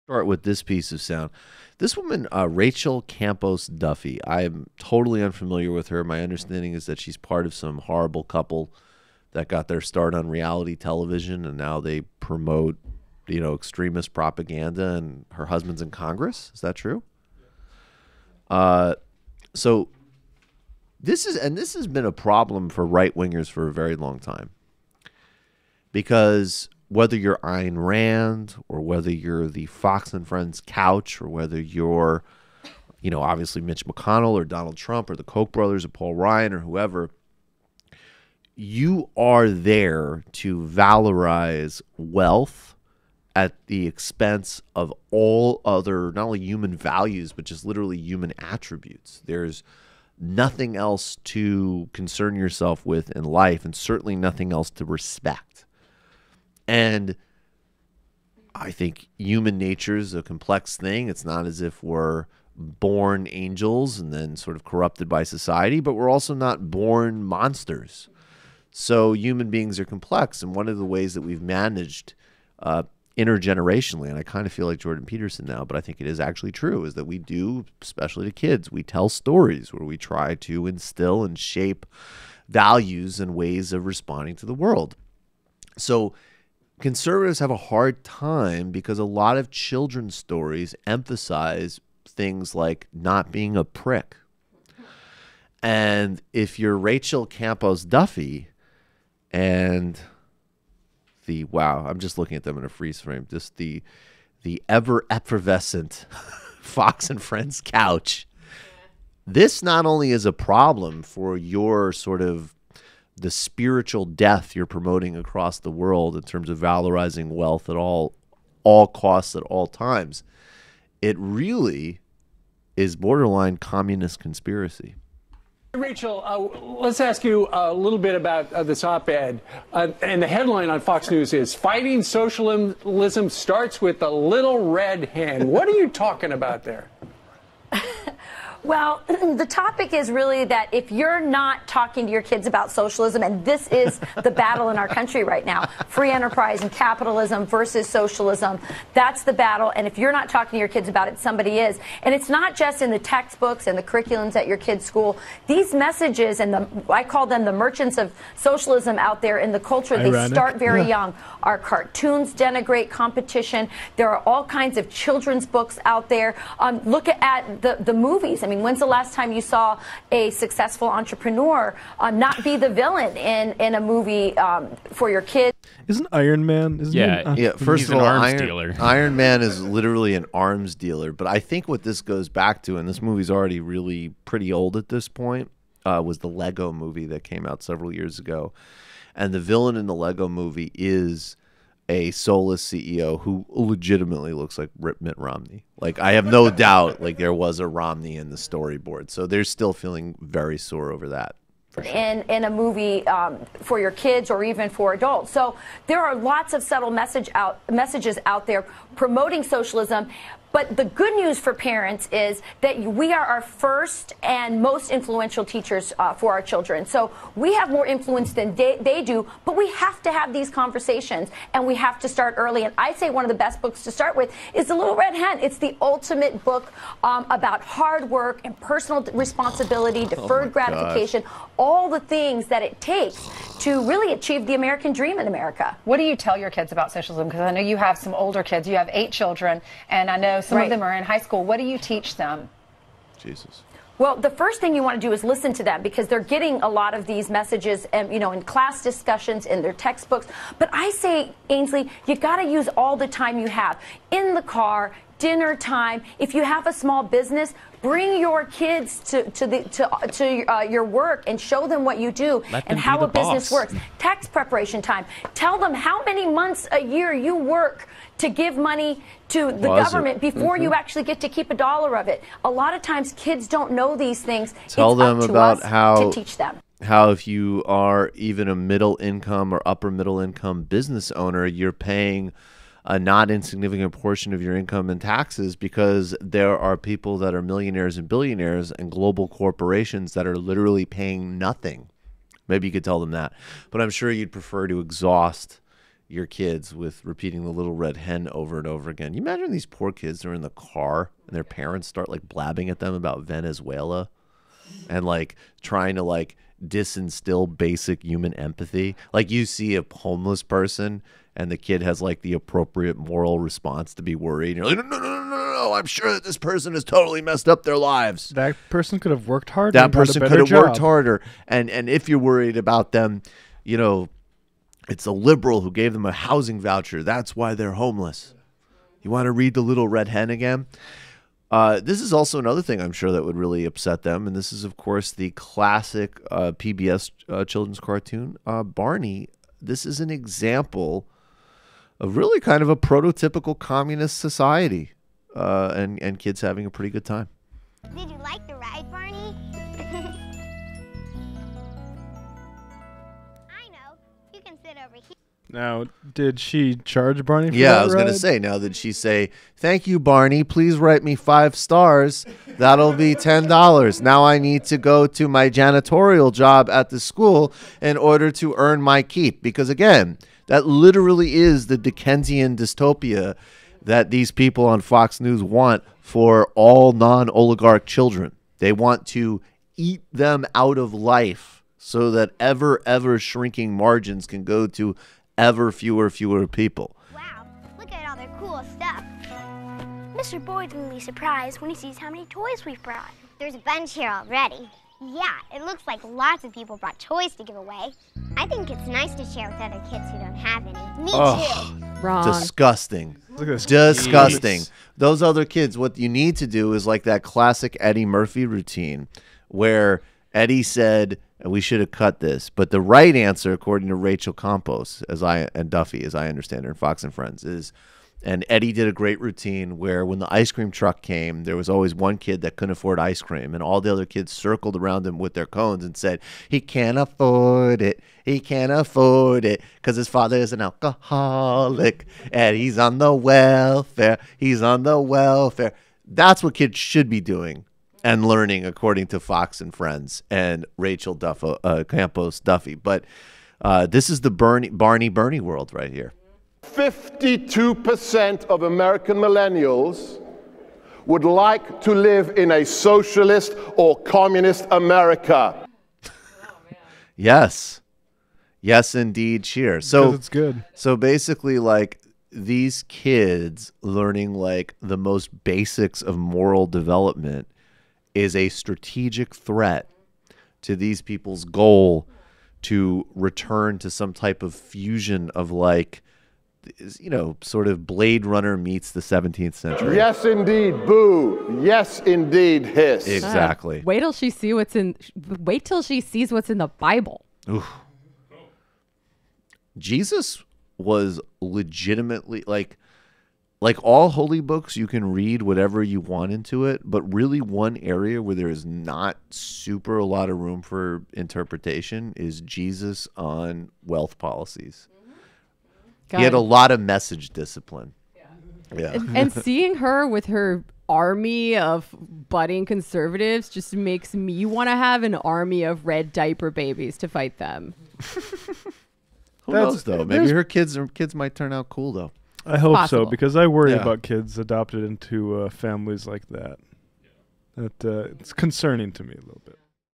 Start with this piece of sound. This woman, Rachel Campos-Duffy, I am totally unfamiliar with her. My understanding is that she's part of some horrible couple that got their start on reality television, and now they promote, extremist propaganda, and her husband's in Congress. Is that true? So this has been a problem for right-wingers for a very long time, because whether you're Ayn Rand or whether you're the Fox and Friends couch or whether you're, obviously Mitch McConnell or Donald Trump or the Koch brothers or Paul Ryan or whoever, you are there to valorize wealth at the expense of all other, not only human values, but just literally human attributes. There's nothing else to concern yourself with in life, and certainly nothing else to respect. And I think human nature is a complex thing. It's not as if we're born angels and then sort of corrupted by society, but we're also not born monsters. So human beings are complex. And one of the ways that we've managed intergenerationally, and I kind of feel like Jordan Peterson now, but I think it is actually true, is that we do, especially to kids, we tell stories where we try to instill and shape values and ways of responding to the world. So conservatives have a hard time because a lot of children's stories emphasize things like not being a prick. And if you're Rachel Campos-Duffy and wow, I'm just looking at them in a freeze frame, just the ever effervescent Fox and Friends couch, this not only is a problem for your sort of the spiritual death you're promoting across the world in terms of valorizing wealth at all costs at all times, it really is borderline communist conspiracy. Rachel, let's ask you a little bit about this op-ed. And the headline on Fox News is, "Fighting Socialism Starts with the Little Red Hen." What are you talking about there? Well, the topic is really that if you're not talking to your kids about socialism, and this is the battle in our country right now, free enterprise and capitalism versus socialism, that's the battle. And if you're not talking to your kids about it, somebody is. And it's not just in the textbooks and the curriculums at your kids' school. These messages, and I call them the merchants of socialism out there in the culture, they start very young. Our cartoons denigrate competition. There are all kinds of children's books out there. Look at the movies. I mean, when's the last time you saw a successful entrepreneur not be the villain in a movie for your kids? Isn't Iron Man? Yeah. First of all, Iron Man is literally an arms dealer. But I think what this goes back to, and this movie's already really pretty old at this point, was the Lego movie that came out several years ago. And the villain in the Lego movie is a soulless CEO who legitimately looks like Mitt Romney. Like, I have no doubt, like, there was a Romney in the storyboard. So they're still feeling very sore over that. Sure. In a movie for your kids or even for adults. So there are lots of subtle messages out there promoting socialism. But the good news for parents is that we are our first and most influential teachers for our children. So we have more influence than they do, but we have to have these conversations, and we have to start early. And I say one of the best books to start with is The Little Red Hen. It's the ultimate book about hard work and personal responsibility, deferred gratification, all the things that it takes to really achieve the American dream in America. What do you tell your kids about socialism? Because I know you have some older kids. You have 8 children, and I know some of them are in high school. What do you teach them? Jesus. Well, the first thing you want to do is listen to them, because they're getting a lot of these messages, in class discussions, in their textbooks. But I say, Ainsley, you got to use all the time you have in the car, dinner time. If you have a small business, bring your kids to your work and show them what you do and how a business works. Tax preparation time. Tell them how many months a year you work to give money to the government before you actually get to keep a dollar of it. A lot of times kids don't know these things. Tell them about how to teach them. How if you are even a middle income or upper middle income business owner, you're paying a not insignificant portion of your income in taxes, because there are people that are millionaires and billionaires and global corporations that are literally paying nothing. Maybe you could tell them that. But I'm sure you'd prefer to exhaust your kids with repeating the Little Red Hen over and over again. You imagine these poor kids are in the car and their parents start like blabbing at them about Venezuela and like trying to like disinstill basic human empathy. Like you see a homeless person and the kid has like the appropriate moral response to be worried. And you're like, no, no, no, no, no, I'm sure that this person has totally messed up their lives. That person could have worked harder. That person could have worked harder. And if you're worried about them, you know, it's a liberal who gave them a housing voucher. That's why they're homeless. You want to read The Little Red Hen again? This is also another thing I'm sure that would really upset them. And this is, of course, the classic PBS children's cartoon, Barney. This is an example of really kind of a prototypical communist society and kids having a pretty good time. Did you like the ride, Barney? I know. You can sit over here. Now, did she charge Barney for Yeah, that I was going to ride? say, now did she say, thank you, Barney, please write me 5 stars. That'll be $10. Now I need to go to my janitorial job at the school in order to earn my keep. Because again, that literally is the Dickensian dystopia that these people on Fox News want for all non-oligarch children. They want to eat them out of life so that ever shrinking margins can go to ever fewer people. Wow, look at all their cool stuff. Mr. Boyd's gonna be surprised when he sees how many toys we've brought. There's a bunch here already. Yeah, it looks like lots of people brought toys to give away. I think it's nice to share with other kids who don't have any. Me too. Wrong. Disgusting. Look at this. Disgusting. Those other kids, what you need to do is like that classic Eddie Murphy routine where Eddie said, we should have cut this. But the right answer, according to Rachel Campos-Duffy, as I understand her in Fox and Friends, is, and Eddie did a great routine where when the ice cream truck came, there was always one kid that couldn't afford ice cream. And all the other kids circled around him with their cones and said, he can't afford it. He can't afford it because his father is an alcoholic and he's on the welfare. He's on the welfare. That's what kids should be doing and learning, according to Fox and Friends and Rachel Campos-Duffy. But this is the Barney world right here. 52% of American millennials would like to live in a socialist or communist America. Yes. Yes, indeed, cheer. So it's good. So basically, like, these kids learning like the most basics of moral development is a strategic threat to these people's goal to return to some type of fusion of like, you know, sort of Blade Runner meets the 17th century. Yes, indeed, boo. Yes, indeed, hiss. Exactly. Wait till she sees what's in the Bible. Oof. Jesus was legitimately like all holy books, you can read whatever you want into it, but really one area where there is not super a lot of room for interpretation is Jesus on wealth policies. He had a lot of message discipline. Yeah. And seeing her with her army of budding conservatives just makes me want to have an army of red diaper babies to fight them. Who knows, though? Maybe her kids might turn out cool, though. I hope Possible. so, because I worry Yeah. about kids adopted into families like that. It's concerning to me a little bit.